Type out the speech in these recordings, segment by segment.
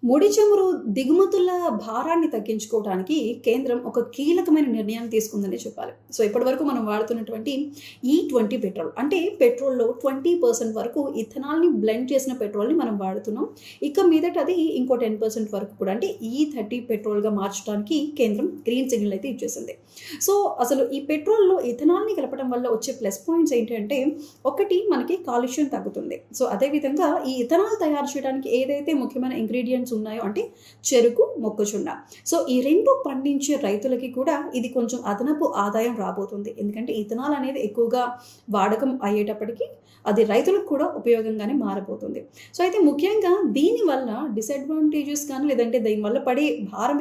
ముడి చమురు దిగుమతుల భారాన్ని తగ్గించుకోవడానికి కేంద్రం ఒక కీలకమైన నిర్ణయాన్ని తీసుకుందని చెప్పాలి. సో, ఇప్పటివరకు మనం వాడుతున్నటువంటి E20 పెట్రోల్ అంటే పెట్రోల్‌లో 20% వరకు ఇథనాల్‌ని బ్లెండ్ చేసిన పెట్రోల్‌ని మనం వాడుతున్నాం. ఇక మీదట అది ఇంకో 10% వరకు కూడా అంటే E30 పెట్రోల్‌గా మార్చడానికి కేంద్రం గ్రీన్ సిగ్నల్ అయితే ఇచ్చేసింది. సో, అసలు ఈ పెట్రోల్‌లో ఇథనాల్‌ని కలపడం వల్ల వచ్చే ప్లస్ పాయింట్స్ ఏంటి అంటే, ఒకటి మనకి కాలుష్యం తగ్గుతుంది. సో, అదే విధంగా ఈ ఇథనాల్ తయారు చేయడానికి ఏదైతే ముఖ్యమైన ఇంగ్రీడియెంట్స్ ఉన్నాయో అంటే చెరుకు, మొక్కజొన్న. సో, ఈ 2 పండించే రైతులకి కూడా ఇది కొంచెం అదనపు ఆదాయం రాబోతుంది. ఎందుకంటే ఇథనాల్ అనేది ఎక్కువగా వాడకం అయ్యేటప్పటికి అది రైతులకు కూడా ఉపయోగంగానే మారబోతుంది. సో, అయితే ముఖ్యంగా దీనివల్ల డిసడ్వాంటేజెస్ కానీ లేదంటే దీనివల్ల పడే భారం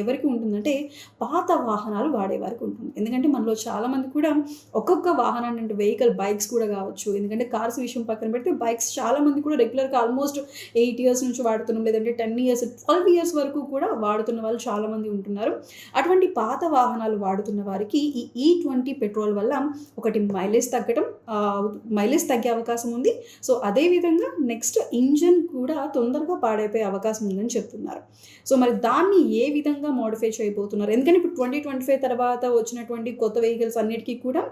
ఎవరికి ఉంటుందంటే పాత వాహనాలు వాడేవారికి ఉంటుంది. ఎందుకంటే మనలో చాలామంది కూడా ఒక్కొక్క వాహనాన్ని అంటే వెహికల్ బైక్స్ కూడా కావచ్చు. ఎందుకంటే కార్స్ విషయం పక్కన పెడితే బైక్స్ చాలామంది కూడా రెగ్యులర్‌గా ఆల్మోస్ట్ 8 ఇయర్స్ నుంచి వాడుతున్నాం. లేదంటే 10 ఇయర్స్, 12 ఇయర్స్ వరకు కూడా వాడుతున్న వాళ్ళు చాలామంది ఉంటున్నారు. అటువంటి పాత వాహనాలు వాడుతున్న వారికి ఈ E20 పెట్రోల్ వల్ల ఒకటి మైలేజ్ తగ్గే అవకాశం ఉంది. సో, అదే విధంగా నెక్స్ట్ ఇంజిన్ కూడా తొందరగా పాడైపోయే అవకాశం ఉందని చెప్తున్నారు. సో, మరి దాన్ని ఏ విధంగా మోడిఫై చేయబోతున్నారు? ఎందుకంటే ఇప్పుడు 2025 తర్వాత వచ్చినటువంటి కొత్త వెహికల్స్ అన్నిటికి కూడా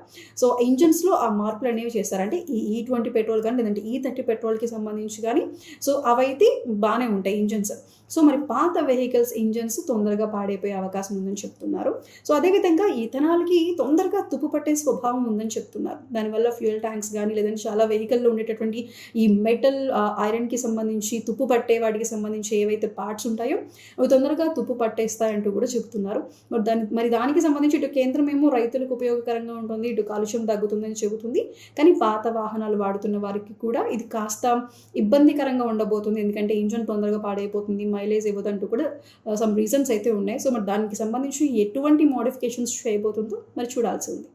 సో, ఇంజిన్స్‌లో ఆ మార్పులనేవి చేశారు. అంటే ఈ E20 పెట్రోల్ కానీ లేదంటే E30 పెట్రోల్‌కి సంబంధించి గానీ సో, అవైతే బానే ఉంటాయి ఇంజిన్స్. సో, మరి పాత వెహికల్స్ ఇంజిన్స్ తొందరగా పాడైపోయే అవకాశం ఉందని చెప్తున్నారు. సో, అదే విధంగా ఇథనాల్‌కి తొందరగా తుప్పు పట్టే స్వభావం ఉందని చెప్తున్నారు. దానివల్ల ఫ్యూయల్ ట్యాంక్స్ గానీ లేదంటే చాలా వెహికల్‌లో ఉండేటటువంటి ఈ మెటల్ ఐరన్‌కి సంబంధించి తుప్పు పట్టే వాటికి సంబంధించి ఏవైతే పార్ట్స్ ఉంటాయో అవి తొందరగా తుప్పు పట్టేస్తాయంటూ కూడా చెప్తున్నారు. మరి దానికి సంబంధించి ఇటు కేంద్రం ఏమో రైతులకు ఉపయోగకరంగా ఉంటుంది, ఇటు కాలుష్యం తగ్గుతుందని చెబుతుంది. కానీ పాత వాహనాలు వాడుతున్న వారికి కూడా ఇది కాస్త ఇబ్బందికరంగా ఉండబోతుంది. ఎందుకంటే ఇంజిన్ తొందరగా పాడైపోతుంది, మైలేజ్ ఇవ్వదంటూ కూడా సమ్ రీజన్స్ అయితే ఉన్నాయి. సో, మరి దానికి సంబంధించి ఎటువంటి మోడిఫికేషన్స్ చేయబోతుందో మరి చూడాల్సి ఉంది.